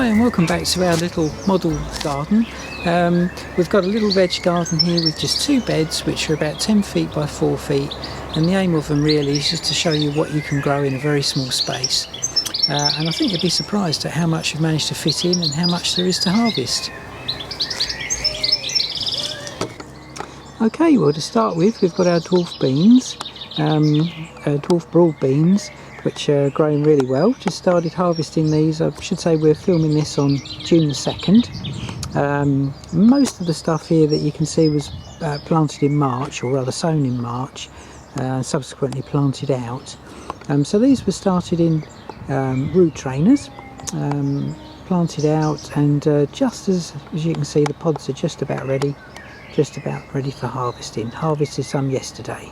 Hi and welcome back to our little model garden. We've got a little veg garden here with just 2 beds which are about 10 feet by 4 feet, and the aim of them really is just to show you what you can grow in a very small space. And I think you'll be surprised at how much you've managed to fit in and how much there is to harvest. Okay, well, to start with, we've got our dwarf beans, dwarf broad beans, which are growing really well. Just started harvesting these. I should say we're filming this on June the 2nd. Most of the stuff here that you can see was planted in March, or rather sown in March, subsequently planted out. So these were started in root trainers, planted out, and just as you can see, the pods are just about ready for harvesting. Harvested some yesterday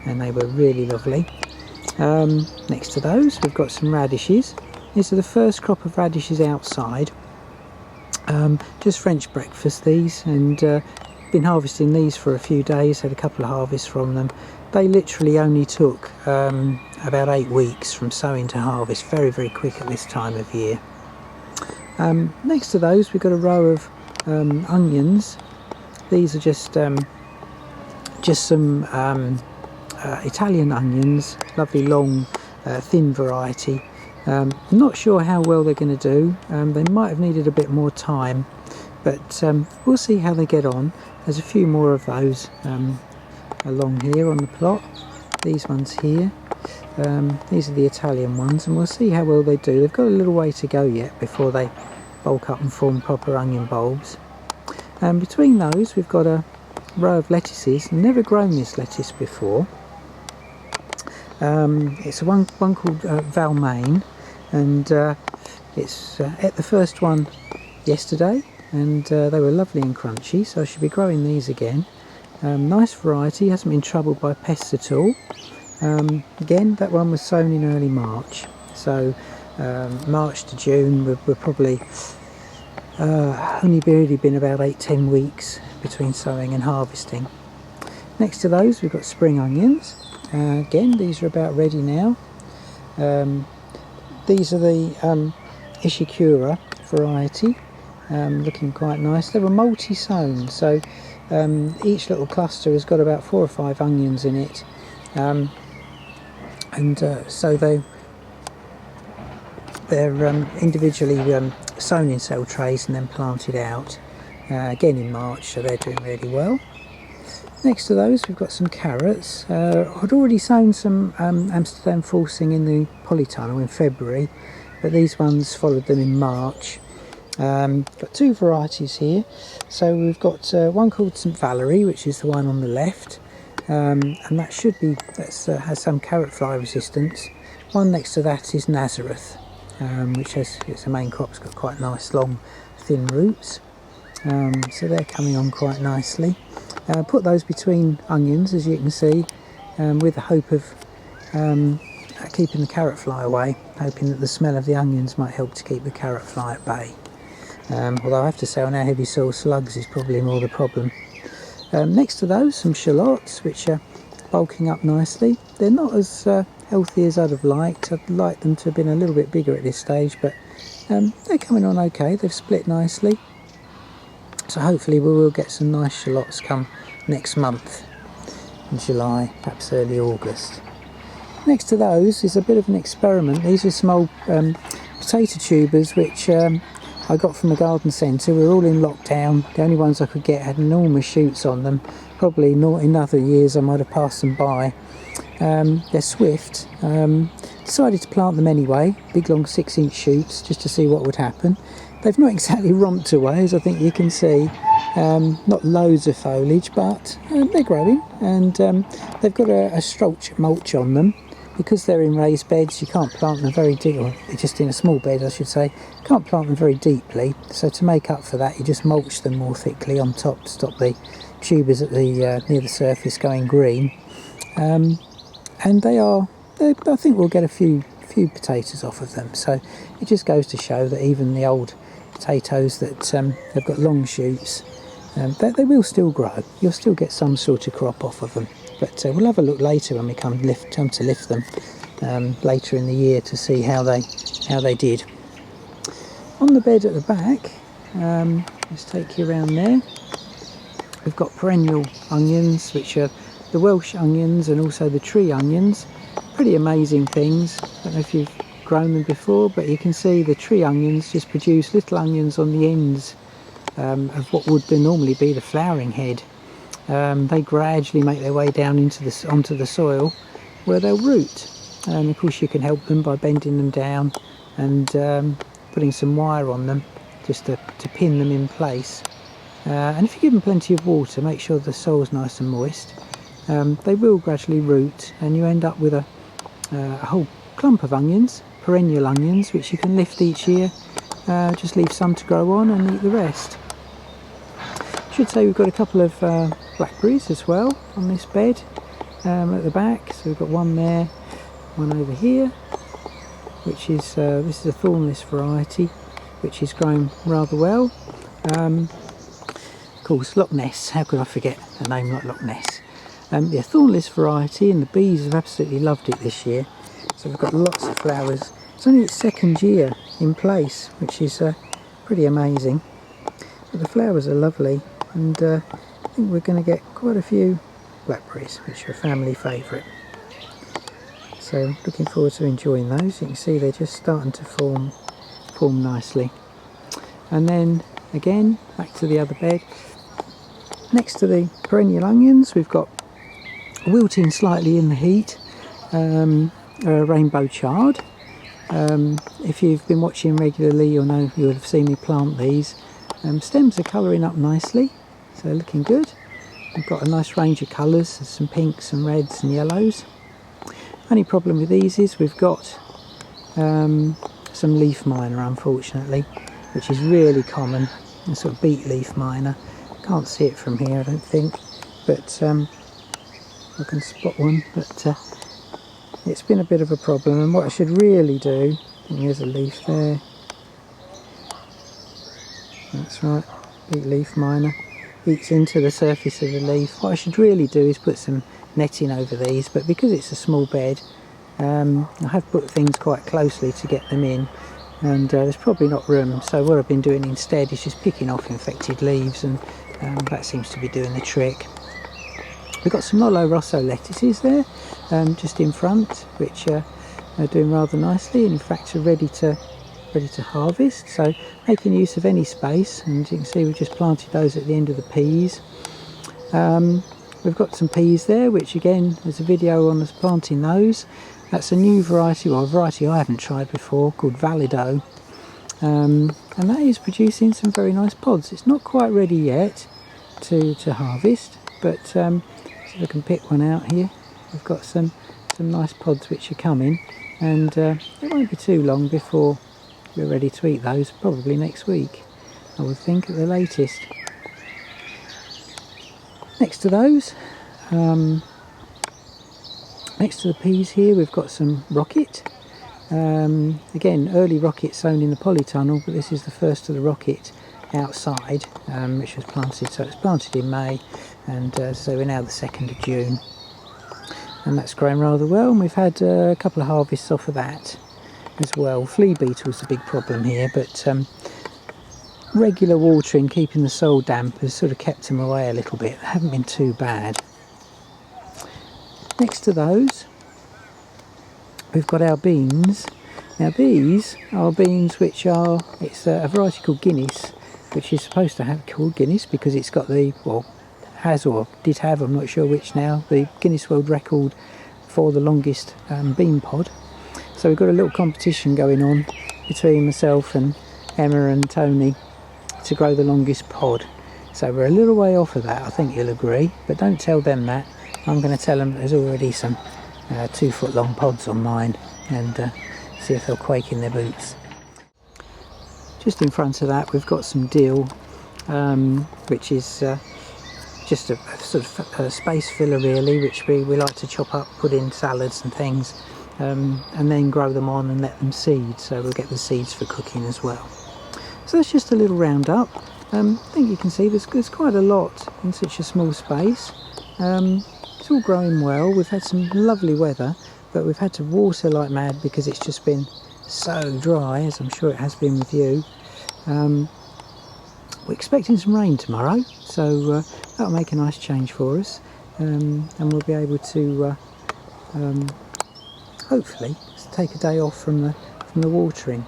and they were really lovely. Next to those we've got some radishes. These are the first crop of radishes outside, just French breakfast these, and been harvesting these for a few days, had a couple of harvests from them. They literally only took about 8 weeks from sowing to harvest, very quick at this time of year. Next to those we've got a row of onions. These are just some Italian onions, lovely long thin variety. Not sure how well they're going to do. They might have needed a bit more time, but we'll see how they get on. There's a few more of those along here on the plot. These ones here, these are the Italian ones, and we'll see how well they do. They've got a little way to go yet before they bulk up and form proper onion bulbs. Between those we've got a row of lettuces. Never grown this lettuce before. It's one called Valmain, and it's ate the first one yesterday, and they were lovely and crunchy, so I should be growing these again. Nice variety, hasn't been troubled by pests at all. Again, that one was sown in early March, so March to June we're probably only really been about 8-10 weeks between sowing and harvesting. Next to those we've got spring onions. Again, these are about ready now. These are the Ishikura variety, looking quite nice. They were multi-sown, so each little cluster has got about 4 or 5 onions in it, so they're individually sown in cell trays and then planted out, again in March, so they're doing really well. Next to those we've got some carrots. I'd already sown some Amsterdam forcing in the polytunnel in February, but these ones followed them in March. Got 2 varieties here. So we've got one called St Valerie, which is the one on the left, and that has some carrot fly resistance. One next to that is Nazareth, which it's a main crop. It's got quite nice long thin roots, so they're coming on quite nicely. Put those between onions, as you can see, with the hope of keeping the carrot fly away, hoping that the smell of the onions might help to keep the carrot fly at bay. Although I have to say, on our heavy soil, slugs is probably more the problem. Next to those, some shallots, which are bulking up nicely. They're not as healthy as I'd have liked. I'd like them to have been a little bit bigger at this stage, but they're coming on okay. They've split nicely, so hopefully we will get some nice shallots come next month in July, perhaps early August. Next to those is a bit of an experiment. These are some old potato tubers which I got from the garden centre. We were all in lockdown. The only ones I could get had enormous shoots on them. Probably not in other years I might have passed them by. They're swift. Decided to plant them anyway, big long 6-inch shoots, just to see what would happen. They've not exactly romped away, as I think you can see. Not loads of foliage, but they're growing, and they've got a strulch mulch on them. Because they're in raised beds, you can't plant them very deep, or just in a small bed I should say, you can't plant them very deeply, so to make up for that you just mulch them more thickly on top to stop the tubers at the near the surface going green. And I think we'll get a few potatoes off of them, so it just goes to show that even the old potatoes that have got long shoots, they will still grow. You'll still get some sort of crop off of them, but we'll have a look later when we come to lift them later in the year to see how they did. On the bed at the back, let's take you around there. We've got perennial onions, which are the Welsh onions and also the tree onions. Pretty amazing things. I don't know if you've grown them before, but you can see the tree onions just produce little onions on the ends of what would normally be the flowering head. They gradually make their way down onto the soil where they'll root, and of course you can help them by bending them down and putting some wire on them just to pin them in place. And if you give them plenty of water, make sure the soil's nice and moist, they will gradually root, and you end up with a whole clump of onions, perennial onions, which you can lift each year. Just leave some to grow on and eat the rest. I should say we've got a couple of blackberries as well on this bed at the back. So we've got one there, one over here, which is this is a thornless variety, which is growing rather well. Of course, Loch Ness, how could I forget a name like Loch Ness? Yeah, thornless variety, and the bees have absolutely loved it this year. So we've got lots of flowers. It's only its second year in place, which is pretty amazing. But the flowers are lovely, and I think we're going to get quite a few blackberries, which are a family favourite. So looking forward to enjoying those. You can see they're just starting to form nicely. And then again, back to the other bed. Next to the perennial onions, we've got wilting slightly in the heat, rainbow chard. If you've been watching regularly, you'll know, you would have seen me plant these. Stems are colouring up nicely, so looking good. We've got a nice range of colours, there's some pinks and reds and yellows. Only problem with these is we've got some leaf miner, unfortunately, which is really common, a sort of beet leaf miner. Can't see it from here, I don't think, but I can spot one, but it's been a bit of a problem. And what I should really do, I think there's a leaf there, that's right, beet leaf miner, eats into the surface of the leaf. What I should really do is put some netting over these, but because it's a small bed, I have put things quite closely to get them in, and there's probably not room. So what I've been doing instead is just picking off infected leaves, and that seems to be doing the trick. We've got some Molo Rosso lettuces there, just in front, which are doing rather nicely, and in fact are ready to harvest. So making use of any space, and you can see we've just planted those at the end of the peas. We've got some peas there, which again, there's a video on us planting those. That's a new variety, or a variety I haven't tried before, called Valido. And that is producing some very nice pods. It's not quite ready yet to harvest, but so I can pick one out here. We've got some nice pods which are coming, and it won't be too long before we're ready to eat those, probably next week, I would think, at the latest. Next to those, next to the peas here, we've got some rocket. Again, early rocket sown in the polytunnel, but this is the first of the rocket outside, which was planted. So it's planted in May, and so we're now the 2nd of June, and that's growing rather well. And we've had a couple of harvests off of that as well. Flea beetle's a big problem here, but regular watering, keeping the soil damp, has sort of kept them away a little bit. They haven't been too bad. Next to those, we've got our beans. Now these are beans which are, it's a variety called Guinness, which is supposed to have called Guinness because it's got the, well, has or did have, I'm not sure which now, the Guinness World Record for the longest bean pod. So we've got a little competition going on between myself and Emma and Tony to grow the longest pod. So we're a little way off of that, I think you'll agree, but don't tell them that. I'm going to tell them there's already some 2 foot long pods on mine, and see if they'll quake in their boots. Just in front of that we've got some dill, which is just a sort of a space filler really, which we like to chop up, put in salads and things, and then grow them on and let them seed, so we'll get the seeds for cooking as well. So that's just a little roundup. I think you can see there's quite a lot in such a small space. It's all growing well. We've had some lovely weather, but we've had to water like mad because it's just been so dry, as I'm sure it has been with you. We're expecting some rain tomorrow, so that'll make a nice change for us, and we'll be able to hopefully take a day off from the watering.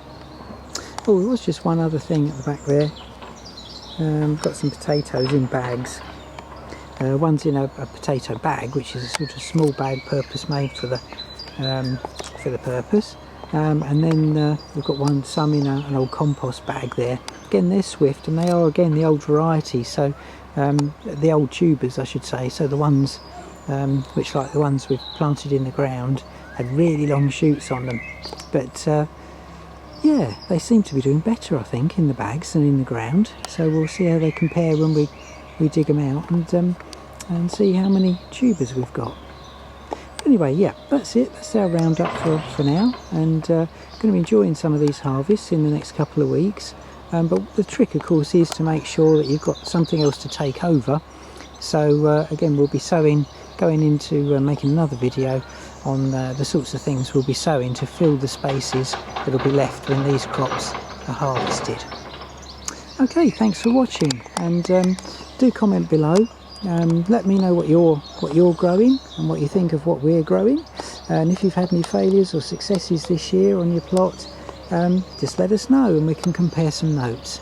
Oh, there was just one other thing at the back there. Got some potatoes in bags. One's in a potato bag, which is a sort of small bag purpose made for the purpose, and then we've got some in an old compost bag there. Again, they're swift, and they are again the old variety, so the old tubers I should say, so the ones which, like the ones we've planted in the ground, had really long shoots on them, but yeah, they seem to be doing better, I think, in the bags than in the ground, so we'll see how they compare when we dig them out, and see how many tubers we've got. Anyway, yeah, that's it. That's our roundup for now, and going to be enjoying some of these harvests in the next couple of weeks. But the trick, of course, is to make sure that you've got something else to take over. So again, we'll be going into making another video on the sorts of things we'll be sowing to fill the spaces that'll be left when these crops are harvested. Okay, thanks for watching, and do comment below. Let me know what you're growing and what you think of what we're growing, and if you've had any failures or successes this year on your plot, just let us know and we can compare some notes.